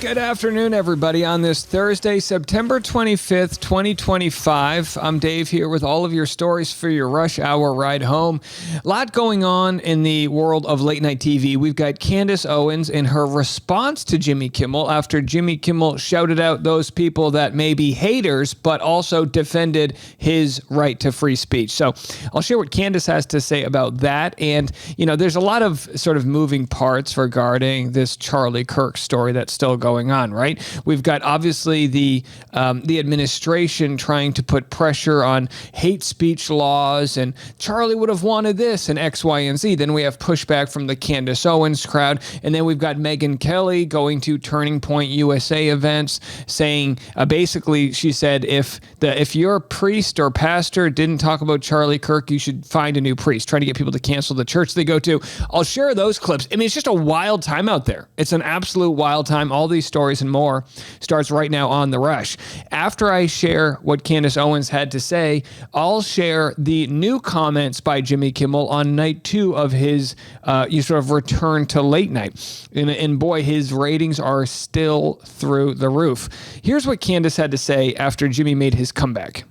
Good afternoon, everybody. On this Thursday, September 25th, 2025, I'm Dave here with all of your stories for your rush hour ride home. A lot going on in the world of late night TV. We've got Candace Owens in her response to Jimmy Kimmel after Jimmy Kimmel shouted out those people that may be haters, but also defended his right to free speech. So I'll share what Candace has to say about that. And, you know, there's a lot of sort of moving parts regarding this Charlie Kirk story that's still going on, right? We've got obviously the administration trying to put pressure on hate speech laws, and Charlie would have wanted this and X, Y, and Z. Then we have pushback from the Candace Owens crowd, and then we've got Megyn Kelly going to Turning Point USA events, saying basically she said if your priest or pastor didn't talk about Charlie Kirk, you should find a new priest. Trying to get people to cancel the church they go to. I'll share those clips. I mean, it's just a wild time out there. It's an absolute wild time. All these stories and more starts right now on The Rush. After I share what Candace Owens had to say, I'll share the new comments by Jimmy Kimmel on night 2 of his sort of return to late night. And boy, his ratings are still through the roof. Here's what Candace had to say after Jimmy made his comeback.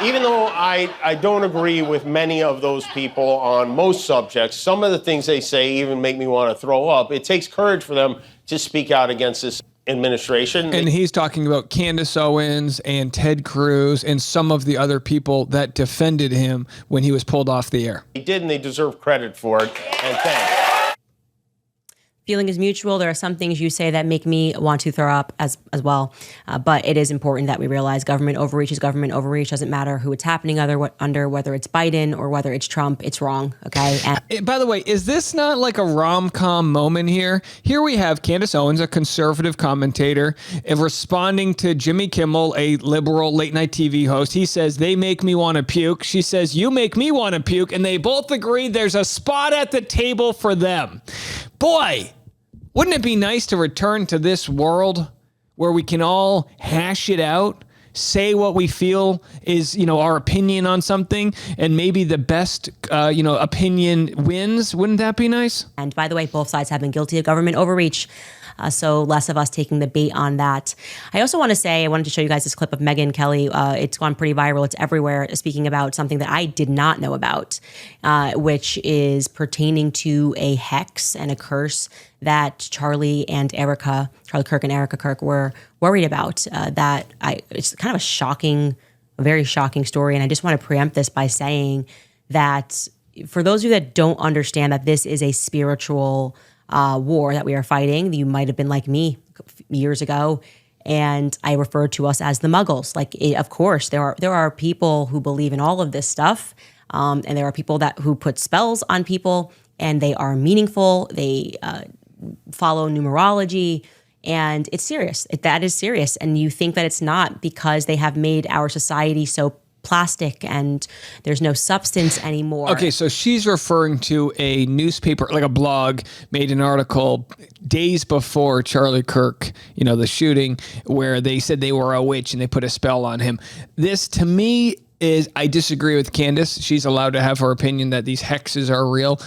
Even though I don't agree with many of those people on most subjects, some of the things they say even make me want to throw up. It takes courage for them to speak out against this administration. And he's talking about Candace Owens and Ted Cruz and some of the other people that defended him when he was pulled off the air. They did, and they deserve credit for it. And thanks. Feeling is mutual. There are some things you say that make me want to throw up as well. But it is important that we realize government overreach is government overreach. Doesn't matter who it's happening under, whether it's Biden or whether it's Trump. It's wrong, okay? By the way, is this not like a rom-com moment here? Here we have Candace Owens, a conservative commentator, responding to Jimmy Kimmel, a liberal late-night TV host. He says, they make me want to puke. She says, you make me want to puke. And they both agree there's a spot at the table for them. Boy, wouldn't it be nice to return to this world where we can all hash it out, say what we feel is, our opinion on something, and maybe the best, opinion wins? Wouldn't that be nice? And by the way, both sides have been guilty of government overreach. So less of us taking the bait on that. I also want to say, I wanted to show you guys this clip of Megyn Kelly. It's gone pretty viral. It's everywhere, speaking about something that I did not know about, which is pertaining to a hex and a curse that Charlie Kirk and Erica Kirk were worried about. It's kind of a very shocking story. And I just want to preempt this by saying that for those of you that don't understand that this is a spiritual war that we are fighting. You might have been like me years ago, and I referred to us as the Muggles. Of course, there are people who believe in all of this stuff, and there are people who put spells on people, and they are meaningful. They follow numerology, and it's serious. That is serious, and you think that it's not because they have made our society so plastic and there's no substance anymore. Okay, so she's referring to a newspaper, like a blog, made an article days before Charlie Kirk, the shooting, where they said they were a witch and they put a spell on him. This, to me, I disagree with Candace. She's allowed to have her opinion that these hexes are real.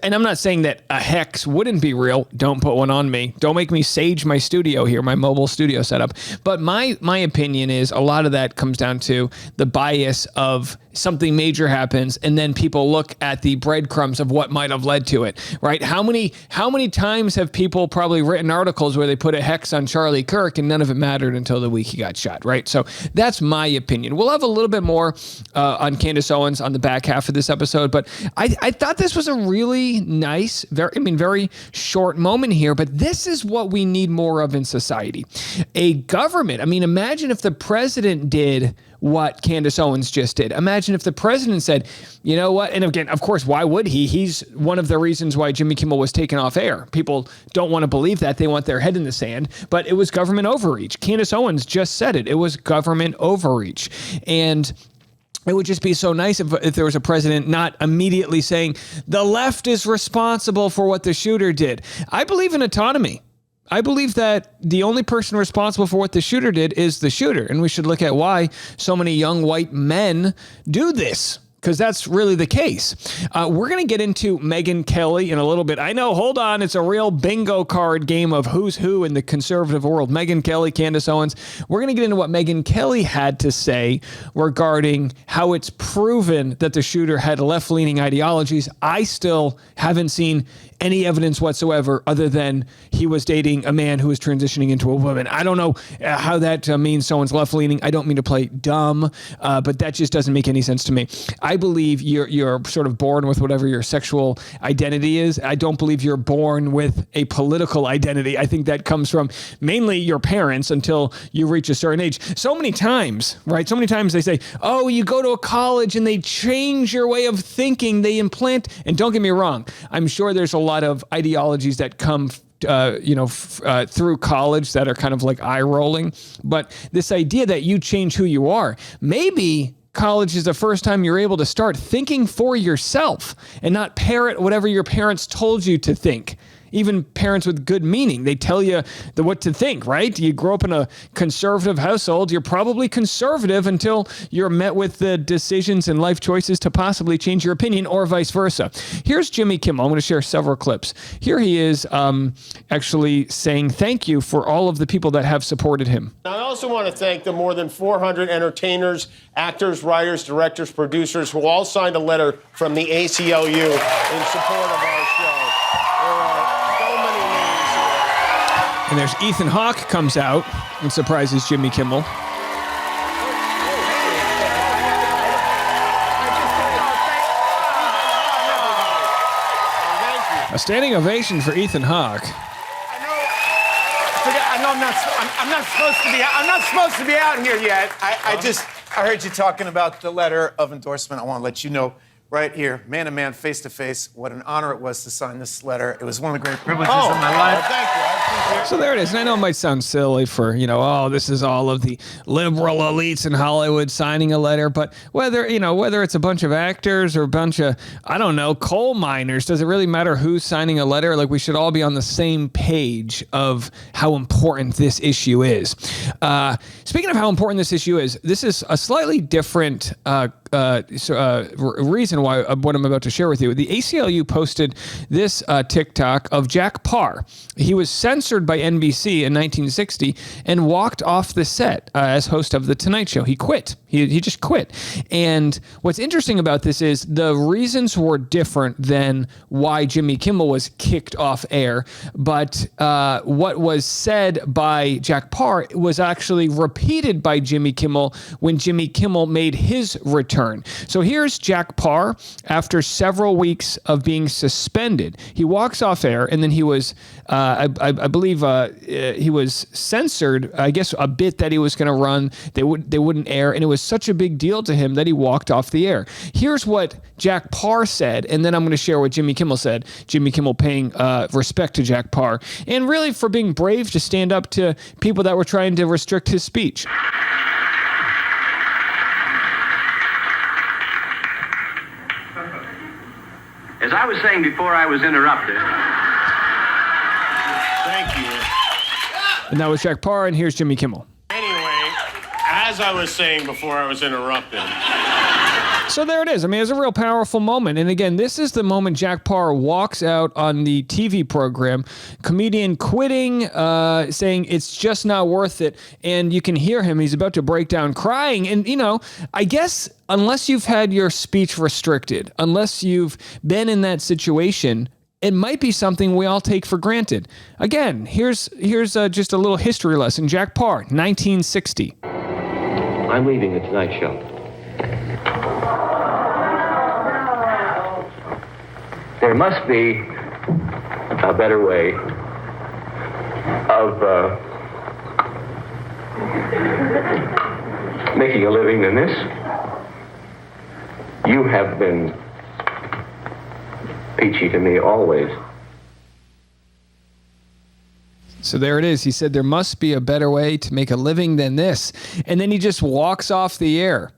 And I'm not saying that a hex wouldn't be real. Don't put one on me. Don't make me sage my studio here, my mobile studio setup. But my opinion is a lot of that comes down to the bias of something major happens, and then people look at the breadcrumbs of what might have led to it, right? How many times have people probably written articles where they put a hex on Charlie Kirk and none of it mattered until the week he got shot, right? So that's my opinion. We'll have a little bit more on Candace Owens on the back half of this episode, but I thought this was a really nice, very short moment here, but this is what we need more of in society. A government, imagine if the president did what Candace Owens just did. Imagine if the president said, you know what? And again, of course, why would he? He's one of the reasons why Jimmy Kimmel was taken off air. People don't want to believe that. They want their head in the sand. But it was government overreach. Candace Owens just said it. It was government overreach. And it would just be so nice if there was a president not immediately saying, the left is responsible for what the shooter did. I believe in autonomy. I believe that the only person responsible for what the shooter did is the shooter. And we should look at why so many young white men do this. because that's really the case. We're going to get into Megyn Kelly in a little bit. I know, hold on, it's a real bingo card game of who's who in the conservative world. Megyn Kelly, Candace Owens. We're going to get into what Megyn Kelly had to say regarding how it's proven that the shooter had left-leaning ideologies. I still haven't seen any evidence whatsoever other than he was dating a man who was transitioning into a woman. I don't know how that means someone's left-leaning. I don't mean to play dumb, but that just doesn't make any sense to me. I believe you're sort of born with whatever your sexual identity is. I don't believe you're born with a political identity. I think that comes from mainly your parents until you reach a certain age. So many times, right? So many times they say, oh, you go to a college and they change your way of thinking. They implant, and don't get me wrong, I'm sure there's a lot of ideologies that come through college that are kind of like eye rolling. But this idea that you change who you are, maybe college is the first time you're able to start thinking for yourself and not parrot whatever your parents told you to think. Even parents with good meaning, they tell you what to think, right? You grow up in a conservative household, you're probably conservative until you're met with the decisions and life choices to possibly change your opinion, or vice versa. Here's Jimmy Kimmel. I'm going to share several clips. Here he is actually saying thank you for all of the people that have supported him. I also want to thank the more than 400 entertainers, actors, writers, directors, producers who all signed a letter from the ACLU in support of our show. And there's Ethan Hawke comes out and surprises Jimmy Kimmel. A standing ovation for Ethan Hawke. I'm not supposed to be out here yet. I heard you talking about the letter of endorsement. I want to let you know right here, man to man, face to face, what an honor it was to sign this letter. It was one of the great privileges of my life. Thank you. So there it is. And I know it might sound silly for, this is all of the liberal elites in Hollywood signing a letter, but whether it's a bunch of actors or a bunch of, coal miners, does it really matter who's signing a letter? Like, we should all be on the same page of how important this issue is. Speaking of how important this issue is, this is a slightly different reason why what I'm about to share with you. The ACLU posted this TikTok of Jack Parr. He was censored by NBC in 1960 and walked off the set as host of The Tonight Show. He quit. He just quit. And what's interesting about this is the reasons were different than why Jimmy Kimmel was kicked off air. But what was said by Jack Parr was actually repeated by Jimmy Kimmel when Jimmy Kimmel made his return. So here's Jack Parr after several weeks of being suspended. He walks off air, and then he was, I believe, he was censored. I guess a bit that he was going to run, they wouldn't air, and it was such a big deal to him that he walked off the air. Here's what Jack Parr said, and then I'm going to share what Jimmy Kimmel said. Jimmy Kimmel paying respect to Jack Parr, and really for being brave to stand up to people that were trying to restrict his speech. As I was saying before I was interrupted. Thank you. And that was Jack Parr, and here's Jimmy Kimmel. Anyway, as I was saying before I was interrupted. So there it is. I mean, it's a real powerful moment. And again, this is the moment Jack Parr walks out on the TV program, comedian quitting, saying it's just not worth it. And you can hear him. He's about to break down crying. And, I guess unless you've had your speech restricted, unless you've been in that situation, it might be something we all take for granted. Again, here's just a little history lesson. Jack Parr, 1960. I'm leaving the Tonight Show. There must be a better way of making a living than this. You have been peachy to me always. So there it is. He said there must be a better way to make a living than this. And then he just walks off the air.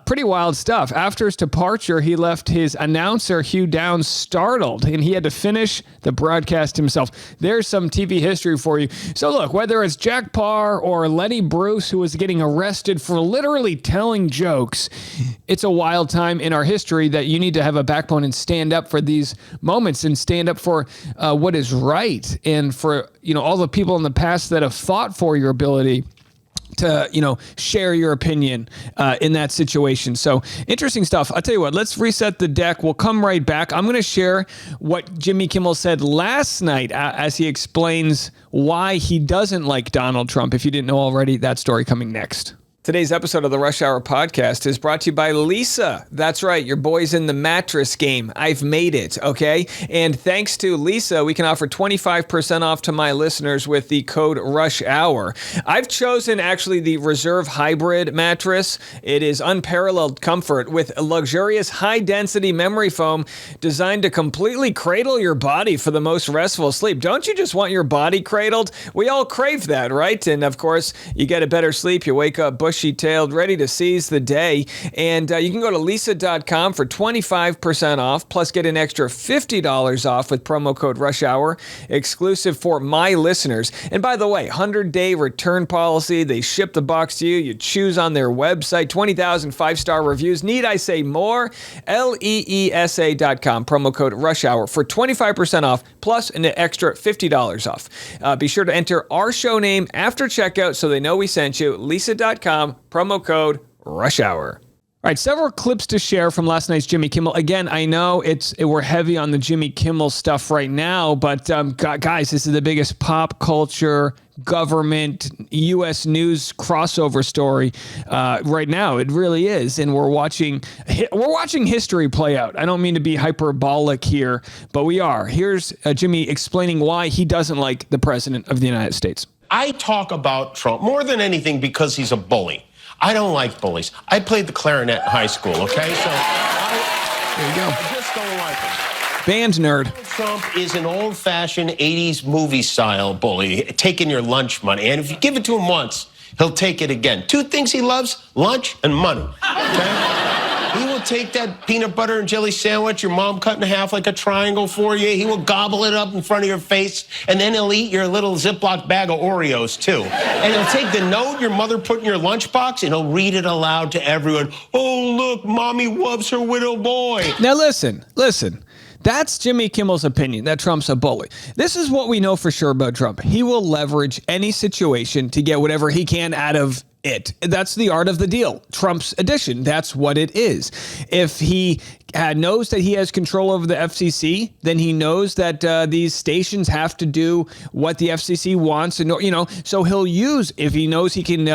Pretty wild stuff. After his departure, he left his announcer, Hugh Downs, startled, and he had to finish the broadcast himself. There's some TV history for you. So look, whether it's Jack Parr or Lenny Bruce, who was getting arrested for literally telling jokes, it's a wild time in our history that you need to have a backbone and stand up for these moments and stand up for what is right, and for all the people in the past that have fought for your ability to, share your opinion in that situation. So interesting stuff. I'll tell you what, let's reset the deck. We'll come right back. I'm going to share what Jimmy Kimmel said last night as he explains why he doesn't like Donald Trump. If you didn't know already, that story coming next. Today's episode of the Rush Hour podcast is brought to you by Lisa. That's right, your boy's in the mattress game. I've made it, okay? And thanks to Lisa, we can offer 25% off to my listeners with the code Rush Hour. I've chosen actually the Reserve Hybrid mattress. It is unparalleled comfort with a luxurious high-density memory foam designed to completely cradle your body for the most restful sleep. Don't you just want your body cradled? We all crave that, right? And of course, you get a better sleep. You wake up bushy-tailed, ready to seize the day. And you can go to lisa.com for 25% off, plus get an extra $50 off with promo code RUSHHOUR, exclusive for my listeners. And by the way, 100-day return policy. They ship the box to you. You choose on their website. 20,000 five-star reviews. Need I say more? LEESA.com, promo code RUSHHOUR for 25% off, plus an extra $50 off. Be sure to enter our show name after checkout so they know we sent you. Lisa.com, promo code RUSHHOUR. All right, several clips to share from last night's Jimmy Kimmel. Again, I know we're heavy on the Jimmy Kimmel stuff right now, but guys, this is the biggest pop culture, government, U.S. news crossover story right now. It really is, and we're watching history play out. I don't mean to be hyperbolic here, but we are. Here's Jimmy explaining why he doesn't like the president of the United States. I talk about Trump more than anything because he's a bully. I don't like bullies. I played the clarinet in high school, okay? So there you go. I just don't like him. Band nerd. Trump is an old-fashioned 80s movie-style bully, taking your lunch money. And if you give it to him once, he'll take it again. Two things he loves, lunch and money, okay? He will take that peanut butter and jelly sandwich your mom cut in half like a triangle for you. He will gobble it up in front of your face, and then he'll eat your little Ziploc bag of Oreos, too. And he'll take the note your mother put in your lunchbox, and he'll read it aloud to everyone. Oh, look, mommy loves her little boy. Now listen. That's Jimmy Kimmel's opinion, that Trump's a bully. This is what we know for sure about Trump. He will leverage any situation to get whatever he can out of it. That's the art of the deal. Trump's edition. That's what it is. If he knows that he has control over the FCC, then he knows that these stations have to do what the FCC wants, and so he'll use. If he knows he can,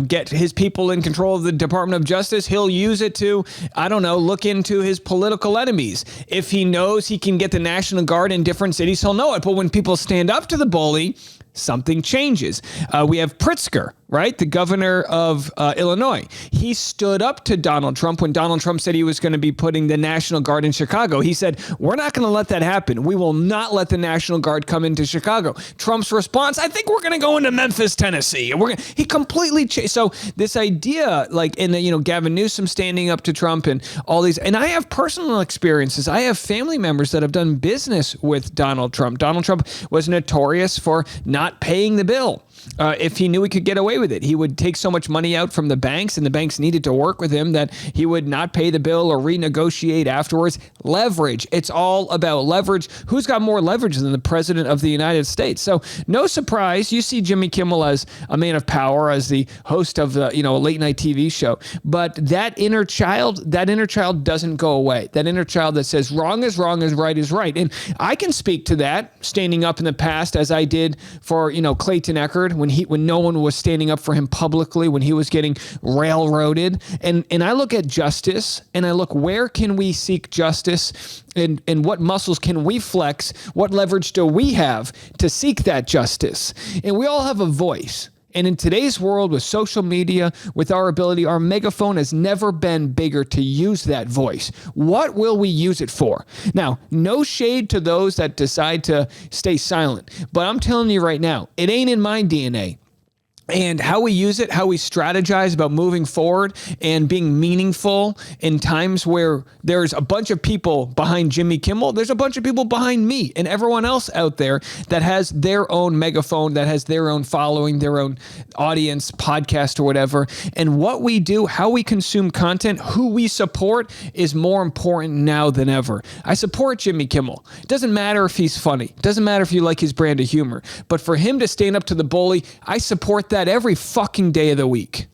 get his people in control of the Department of Justice, he'll use it to, look into his political enemies. If he knows he can get the National Guard in different cities, he'll know it. But when people stand up to the bully, something changes. We have Pritzker, right? The governor of Illinois. He stood up to Donald Trump when Donald Trump said he was going to be putting the National Guard in Chicago. He said, we're not going to let that happen. We will not let the National Guard come into Chicago. Trump's response, I think we're going to go into Memphis, Tennessee. He completely changed. So this idea, Gavin Newsom standing up to Trump and all these, and I have personal experiences. I have family members that have done business with Donald Trump. Donald Trump was notorious for not paying the bill. If he knew he could get away with it, he would take so much money out from the banks, and the banks needed to work with him, that he would not pay the bill or renegotiate afterwards. Leverage. It's all about leverage. Who's got more leverage than the president of the United States? So no surprise, you see Jimmy Kimmel as a man of power, as the host of the a late night TV show. But that inner child doesn't go away. That inner child that says wrong is right is right. And I can speak to that, standing up in the past, as I did for Clayton Echard, when no one was standing up for him publicly, when he was getting railroaded. And I look at justice, and I look, where can we seek justice, and what muscles can we flex? What leverage do we have to seek that justice? And we all have a voice. And in today's world, with social media, with our megaphone has never been bigger to use that voice. What will we use it for? Now, no shade to those that decide to stay silent, but I'm telling you right now, it ain't in my DNA. and how we use it, how we strategize about moving forward and being meaningful in times where there's a bunch of people behind Jimmy Kimmel, there's a bunch of people behind me and everyone else out there that has their own megaphone, that has their own following, their own audience, podcast or whatever. And what we do, how we consume content, who we support is more important now than ever. I support Jimmy Kimmel. It doesn't matter if he's funny. It doesn't matter if you like his brand of humor. But for him to stand up to the bully, I support that every fucking day of the week.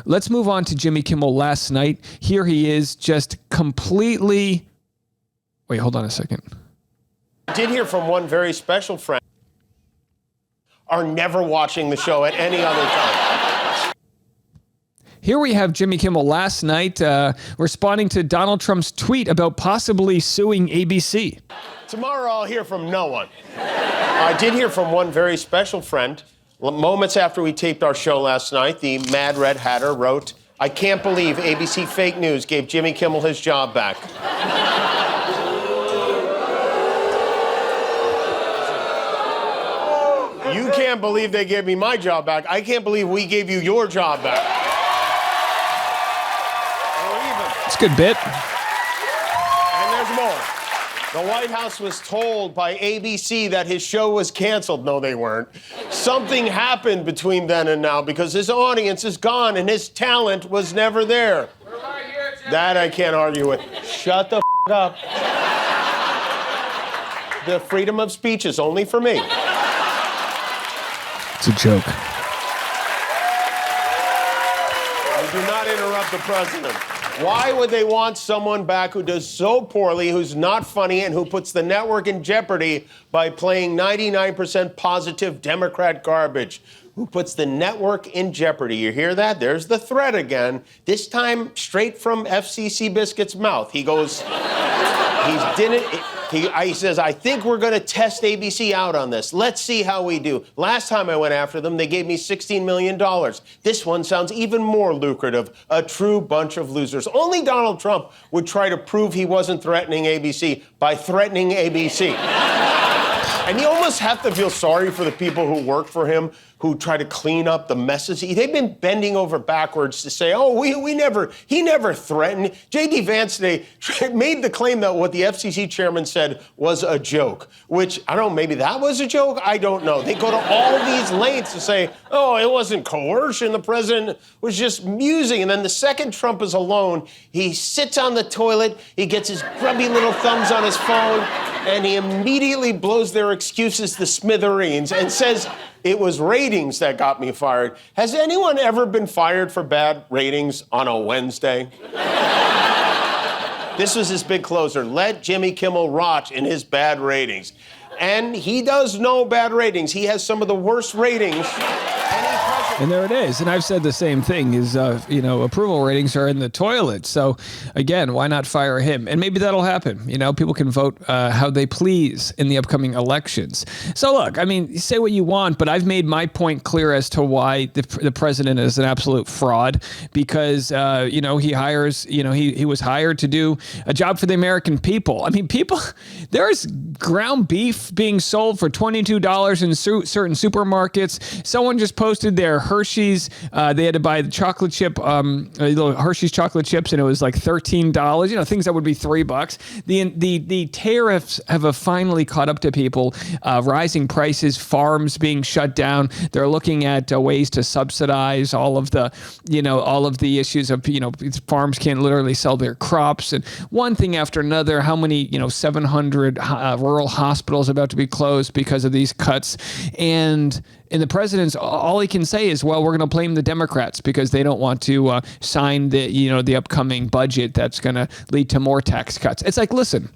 Let's move on to Jimmy Kimmel last night. Here he is just completely... Wait, hold on a second. I did hear from one very special friend are never watching the show at any other time. Here we have Jimmy Kimmel last night responding to Donald Trump's tweet about possibly suing ABC. Tomorrow I'll hear from no one. I did hear from one very special friend. Moments after we taped our show last night, the Mad Red Hatter wrote, "I can't believe ABC fake news gave Jimmy Kimmel his job back." You can't believe they gave me my job back. I can't believe we gave you your job back. It's a good bit. And there's more. The White House was told by ABC that his show was canceled. No, they weren't. Something happened between then and now because his audience is gone and his talent was never there. We're right here, Jimmy. That I can't argue with. Shut the up. The freedom of speech is only for me. It's a joke. You do not interrupt the president. Why would they want someone back who does so poorly, who's not funny, and who puts the network in jeopardy by playing 99% positive Democrat garbage? Who puts the network in jeopardy? You hear that? There's the threat again. This time straight from FCC Biscuit's mouth. He goes, he says, "I think we're going to test ABC out on this. Let's see how we do. Last time I went after them, they gave me $16 million. This one sounds even more lucrative. A true bunch of losers." Only Donald Trump would try to prove he wasn't threatening ABC by threatening ABC. And you almost have to feel sorry for the people who work for him, who try to clean up the messes. They've been bending over backwards to say, "Oh, he never threatened." J.D. Vance today made the claim that what the FCC chairman said was a joke, which, I don't know, maybe that was a joke? I don't know. They go to all these lengths to say, "Oh, it wasn't coercion. The president was just musing." And then the second Trump is alone, he sits on the toilet, he gets his grubby little thumbs on his phone, and he immediately blows their excuses to smithereens and says, "It was ratings that got me fired." Has anyone ever been fired for bad ratings on a Wednesday? This was his big closer. Let Jimmy Kimmel rot in his bad ratings. And he does know bad ratings. He has some of the worst ratings. And there it is. And I've said the same thing is, approval ratings are in the toilet. So again, why not fire him? And maybe that'll happen. People can vote how they please in the upcoming elections. So look, I mean, say what you want, but I've made my point clear as to why the president is an absolute fraud because, he hires, he was hired to do a job for the American people. I mean, there's ground beef being sold for $22 in certain supermarkets. Someone just posted their Hershey's. They had to buy the chocolate chip, little Hershey's chocolate chips, and it was like $13. Things that would be $3. The tariffs have finally caught up to people. Rising prices, farms being shut down. They're looking at ways to subsidize all of the issues of farms can't literally sell their crops, and one thing after another. How many 700 rural hospitals about to be closed because of these cuts, and the president's all he can say is, well, we're going to blame the Democrats because they don't want to sign the upcoming budget that's going to lead to more tax cuts. It's like, listen,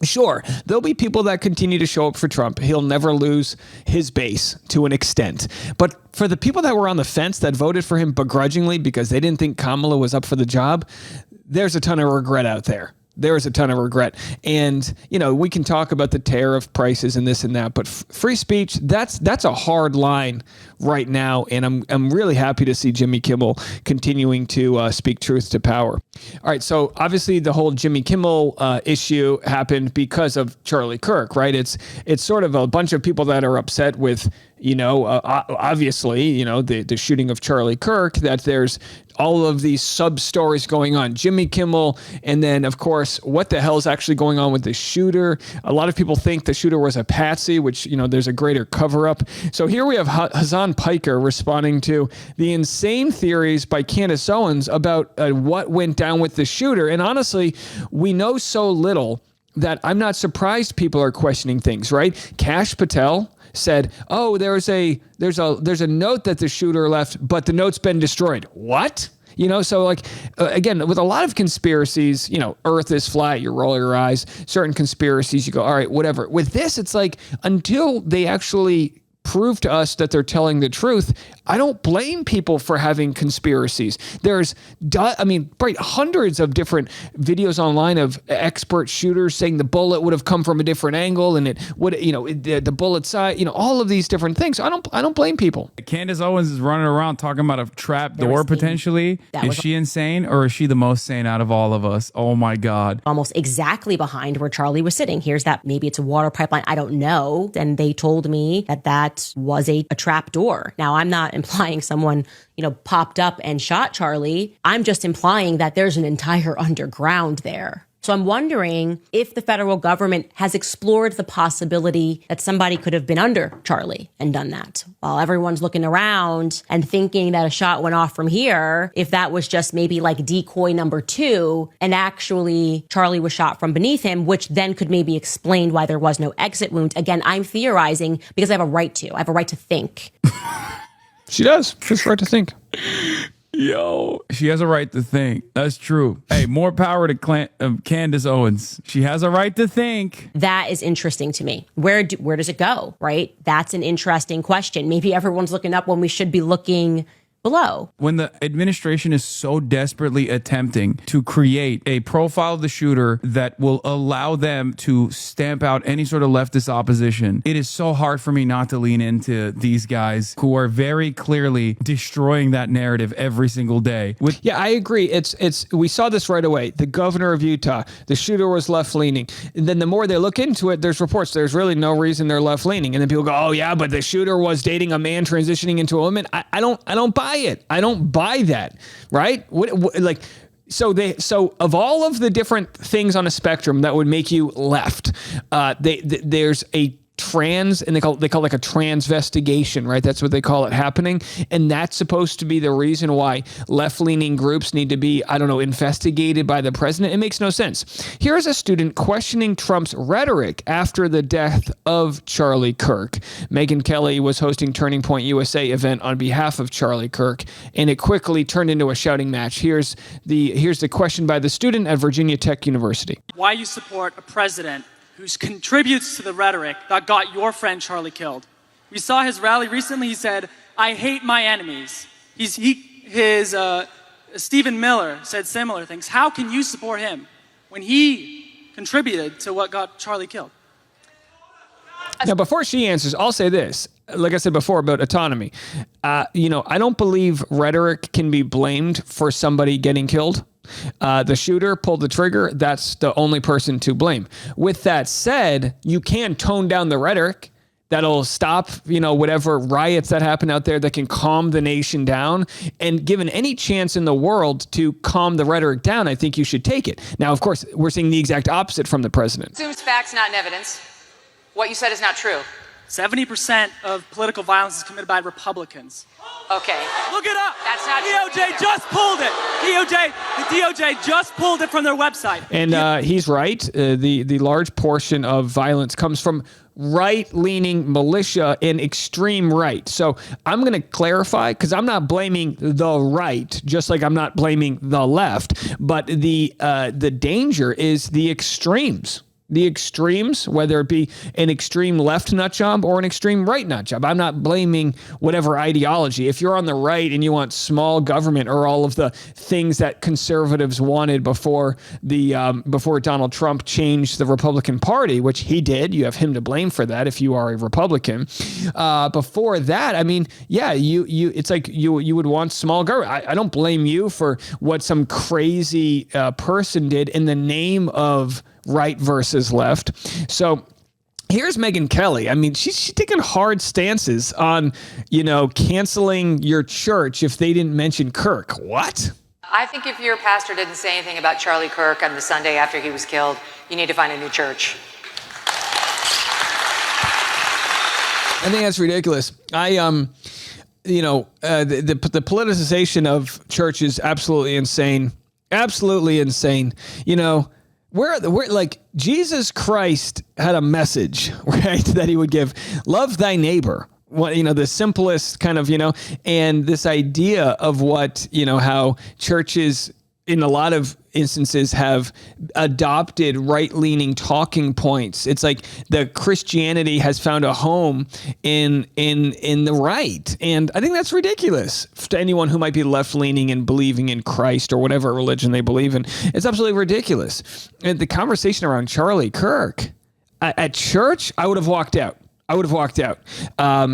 sure, there'll be people that continue to show up for Trump. He'll never lose his base to an extent. But for the people that were on the fence that voted for him begrudgingly because they didn't think Kamala was up for the job, there's a ton of regret out there. There is a ton of regret. And, we can talk about the tariff prices and this and that, but free speech, that's a hard line right now. And I'm really happy to see Jimmy Kimmel continuing to speak truth to power. All right. So obviously the whole Jimmy Kimmel issue happened because of Charlie Kirk, right? It's sort of a bunch of people that are upset with, obviously, the shooting of Charlie Kirk, that there's all of these sub stories going on. Jimmy Kimmel, and then of course, what the hell is actually going on with the shooter? A lot of people think the shooter was a patsy, which there's a greater cover up. So here we have Hassan Piker responding to the insane theories by Candace Owens about what went down with the shooter. And honestly, we know so little that I'm not surprised people are questioning things, right? Kash Patel said, "Oh, there's a note that the shooter left, but the note's been destroyed." What? So again, with a lot of conspiracies, Earth is flat, you roll your eyes. Certain conspiracies, you go, all right, whatever. With this, it's like, until they actually prove to us that they're telling the truth, I don't blame people for having conspiracies. There's, hundreds of different videos online of expert shooters saying the bullet would have come from a different angle and it would, the bullet side, all of these different things. I don't blame people. Candace Owens is running around talking about a trap door potentially. Is she insane, or is she the most sane out of all of us? Oh my God. Almost exactly behind where Charlie was sitting. Here's that, maybe it's a water pipeline, I don't know. And they told me that was a trap door. Now, I'm not implying someone, popped up and shot Charlie. I'm just implying that there's an entire underground there. So I'm wondering if the federal government has explored the possibility that somebody could have been under Charlie and done that. While everyone's looking around and thinking that a shot went off from here, if that was just maybe like decoy number 2, and actually Charlie was shot from beneath him, which then could maybe explain why there was no exit wound. Again, I'm theorizing because I have a right to. I have a right to think. She does. She has a right to think. Yo, she has a right to think. That's true. Hey, more power to Candace Owens. She has a right to think. That is interesting to me. Where does it go, right? That's an interesting question. Maybe everyone's looking up when we should be looking below. When the administration is so desperately attempting to create a profile of the shooter that will allow them to stamp out any sort of leftist opposition, it is so hard for me not to lean into these guys who are very clearly destroying that narrative every single day. Yeah, I agree. We saw this right away. The governor of Utah, the shooter was left-leaning. And then the more they look into it, there's reports. There's really no reason they're left-leaning. And then people go, oh yeah, but the shooter was dating a man transitioning into a woman. I don't buy it. I don't buy that, right? So of all of the different things on a spectrum that would make you left, there's a trans, and they call it like a transvestigation, right? That's what they call it happening. And that's supposed to be the reason why left-leaning groups need to be, investigated by the president. It makes no sense. Here's a student questioning Trump's rhetoric after the death of Charlie Kirk. Megyn Kelly was hosting Turning Point USA event on behalf of Charlie Kirk, and it quickly turned into a shouting match. Here's the question by the student at Virginia Tech University. Why you support a president who contributes to the rhetoric that got your friend Charlie killed. We saw his rally recently. He said, "I hate my enemies." Stephen Miller said similar things. How can you support him when he contributed to what got Charlie killed? Now, before she answers, I'll say this. Like I said before about autonomy, I don't believe rhetoric can be blamed for somebody getting killed. The shooter pulled the trigger. That's the only person to blame. With that said, you can tone down the rhetoric. That'll stop, whatever riots that happen out there, that can calm the nation down. And given any chance in the world to calm the rhetoric down, I think you should take it. Now, of course, we're seeing the exact opposite from the president. Assumes facts, not evidence. What you said is not true. 70% of political violence is committed by Republicans. Okay. Look it up. That's not DOJ true. just pulled it. The DOJ just pulled it from their website. And he's right. The large portion of violence comes from right-leaning militia and extreme right. So I'm going to clarify, because I'm not blaming the right, just like I'm not blaming the left. But the danger is the extremes. The extremes, whether it be an extreme left nut job or an extreme right nut job. I'm not blaming whatever ideology. If you're on the right and you want small government or all of the things that conservatives wanted before Donald Trump changed the Republican Party, which he did, you have him to blame for that if you are a Republican. Before that, it's like you would want small government. I don't blame you for what some crazy person did in the name of right versus left. So here's Megyn Kelly. I mean, she's taking hard stances on, canceling your church if they didn't mention Kirk. What? I think if your pastor didn't say anything about Charlie Kirk on the Sunday after he was killed, you need to find a new church. I think that's ridiculous. The politicization of church is absolutely insane. Absolutely insane. We're like Jesus Christ had a message, right, that he would give. Love thy neighbor. What, the simplest kind of, and this idea of what, how churches in a lot of instances have adopted right-leaning talking points. It's like the Christianity has found a home in the right. And I think that's ridiculous to anyone who might be left-leaning and believing in Christ or whatever religion they believe in. It's absolutely ridiculous. And the conversation around Charlie Kirk at church, I would have walked out.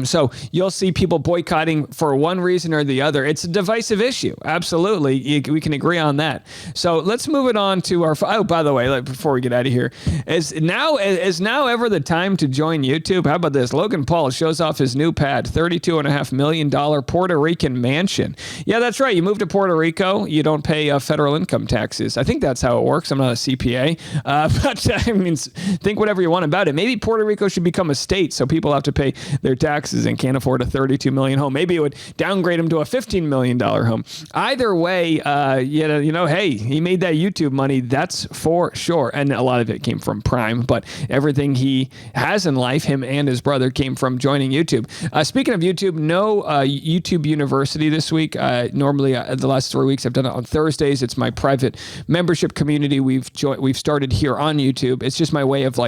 So you'll see people boycotting for one reason or the other. It's a divisive issue. Absolutely. We can agree on that. So let's move it on to our, by the way, before we get out of here, is now ever the time to join YouTube? How about this? Logan Paul shows off his new pad, $32.5 million Puerto Rican mansion. Yeah, that's right. You move to Puerto Rico, you don't pay federal income taxes. I think that's how it works. I'm not a CPA, but I mean, think whatever you want about it. Maybe Puerto Rico should become a state, so people have to pay their taxes and can't afford a $32 million home. Maybe it would downgrade them to a $15 million home. Either way, hey, he made that YouTube money. That's for sure. And a lot of it came from Prime, but everything he has in life, him and his brother, came from joining YouTube. Speaking of YouTube, no YouTube University this week. Normally, the last 3 weeks, I've done it on Thursdays. It's my private membership community we've started here on YouTube. It's just my way of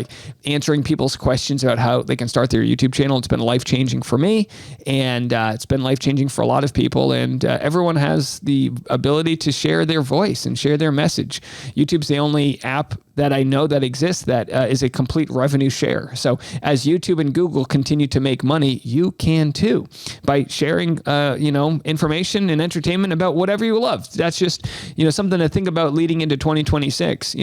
answering people's questions about how they can start their YouTube channel. It's been life-changing for me, and it's been life-changing for a lot of people, and everyone has the ability to share their voice and share their message. YouTube's the only app that I know that exists that is a complete revenue share. So as YouTube and Google continue to make money, you can too, by sharing, information and entertainment about whatever you love. That's just, something to think about leading into 2026,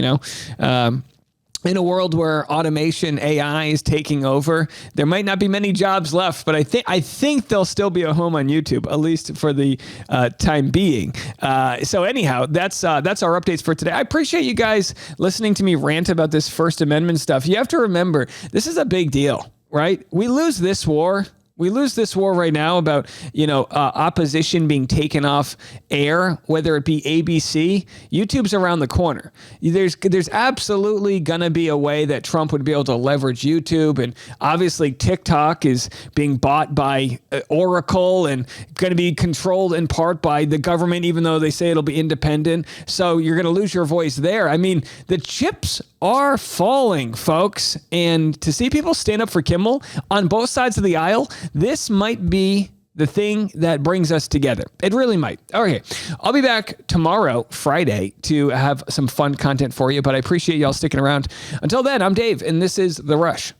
in a world where automation, AI is taking over, there might not be many jobs left, but I think there'll still be a home on YouTube, at least for the time being. So anyhow, that's our updates for today. I appreciate you guys listening to me rant about this First Amendment stuff. You have to remember, this is a big deal, right? We lose this war right now about, opposition being taken off air, whether it be ABC. YouTube's around the corner. There's absolutely going to be a way that Trump would be able to leverage YouTube. And obviously TikTok is being bought by Oracle and going to be controlled in part by the government, even though they say it'll be independent. So you're going to lose your voice there. I mean, the chips are falling, folks. And to see people stand up for Kimmel on both sides of the aisle, this might be the thing that brings us together. It really might. Okay, I'll be back tomorrow, Friday, to have some fun content for you, but I appreciate y'all sticking around. Until then, I'm Dave, and this is The Rush.